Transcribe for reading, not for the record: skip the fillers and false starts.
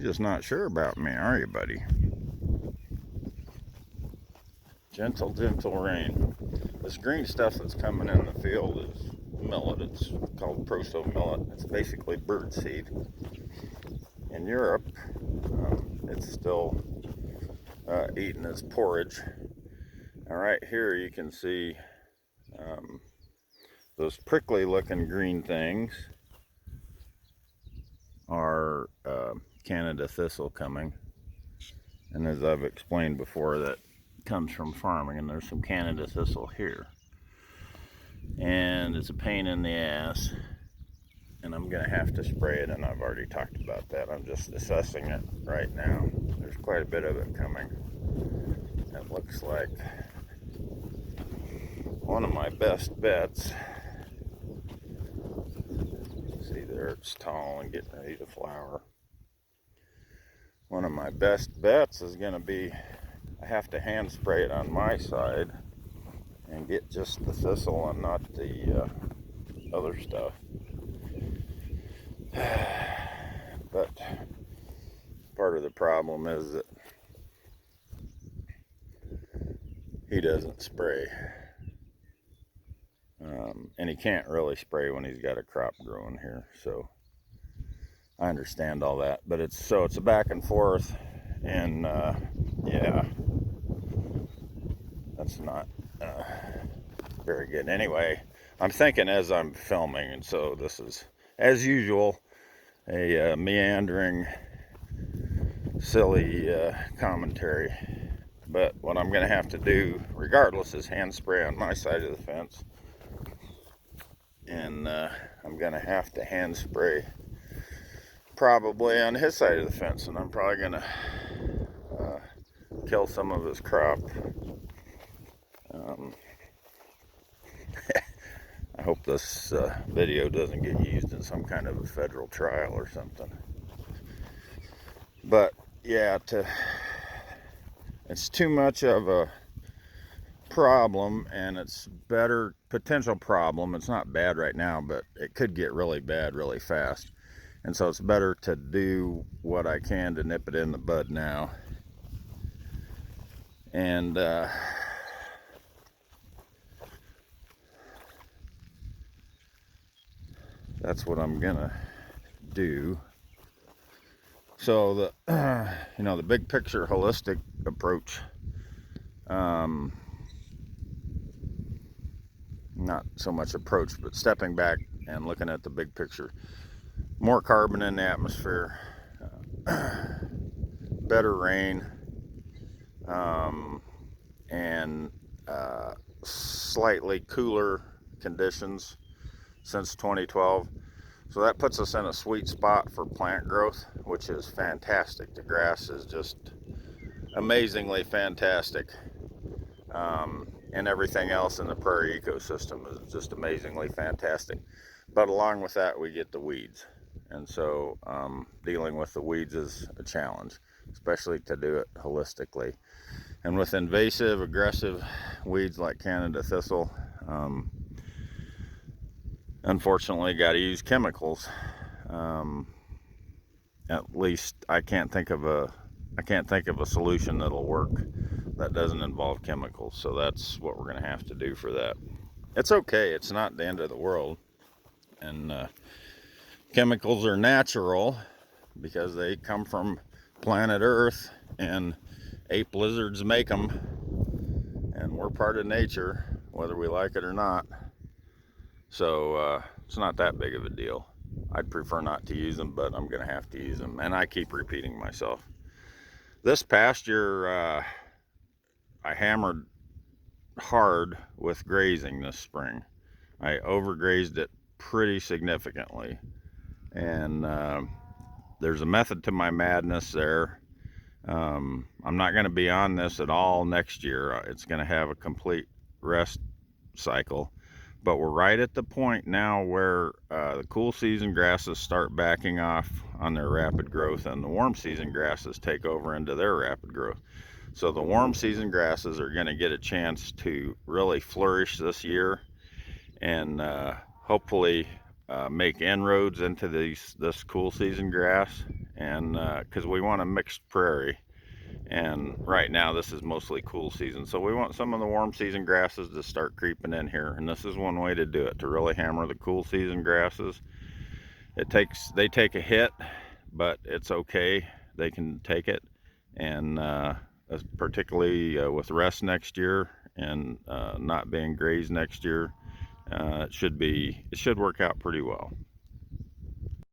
You're just not sure about me, are you, buddy? Gentle, gentle rain. This green stuff that's coming in the field is millet. It's called proso millet. It's basically bird seed. In Europe, it's still eaten as porridge. All right, here you can see those prickly looking green things are Canada thistle coming. And as I've explained before, that comes from farming, and there's some Canada thistle here. And it's a pain in the ass, and I'm gonna have to spray it, and I've already talked about that. I'm just assessing it right now. There's quite a bit of it coming. It looks like one of my best bets. See there, it's tall and getting ready to flower. One of my best bets is gonna be, I have to hand spray it on my side and get just the thistle and not the other stuff. But part of the problem is that he doesn't spray. And he can't really spray when he's got a crop growing here. So I understand all that. But it's a back and forth. And yeah, that's not very good. Anyway, I'm thinking as I'm filming, and so this is, as usual, a meandering, silly commentary. But what I'm going to have to do, regardless, is hand spray on my side of the fence. And I'm going to have to hand spray probably on his side of the fence. And I'm probably going to kill some of his crop. I hope this video doesn't get used in some kind of a federal trial or something. But yeah, it's too much of a problem, and it's better potential problem. It's not bad right now, but it could get really bad really fast. And so it's better to do what I can to nip it in the bud now. And that's what I'm gonna do. So the the big picture holistic approach, not so much approach, but stepping back and looking at the big picture. More carbon in the atmosphere, better rain, and slightly cooler conditions since 2012. So that puts us in a sweet spot for plant growth, which is fantastic. The grass is just amazingly fantastic. And everything else in the prairie ecosystem is just amazingly fantastic. But along with that, we get the weeds. And so dealing with the weeds is a challenge, especially to do it holistically. And with invasive, aggressive weeds like Canada thistle, unfortunately got to use chemicals. At least I can't think of a solution that'll work that doesn't involve chemicals. So that's what we're going to have to do for that. It's okay. It's not the end of the world. And chemicals are natural because they come from planet Earth, and ape lizards make them. And we're part of nature, whether we like it or not. So it's not that big of a deal. I'd prefer not to use them, but I'm going to have to use them. And I keep repeating myself. This past year, I hammered hard with grazing this spring. I overgrazed it pretty significantly. And there's a method to my madness there. I'm not going to be on this at all next year. It's going to have a complete rest cycle. But we're right at the point now where the cool season grasses start backing off on their rapid growth, and the warm season grasses take over into their rapid growth. So the warm season grasses are going to get a chance to really flourish this year, and hopefully make inroads into this cool season grass. and because we want a mixed prairie. And right now this is mostly cool season, so we want some of the warm season grasses to start creeping in here, and this is one way to do it, to really hammer the cool season grasses. They take a hit, but it's okay, they can take it. And particularly with rest next year, and not being grazed next year, it should work out pretty well.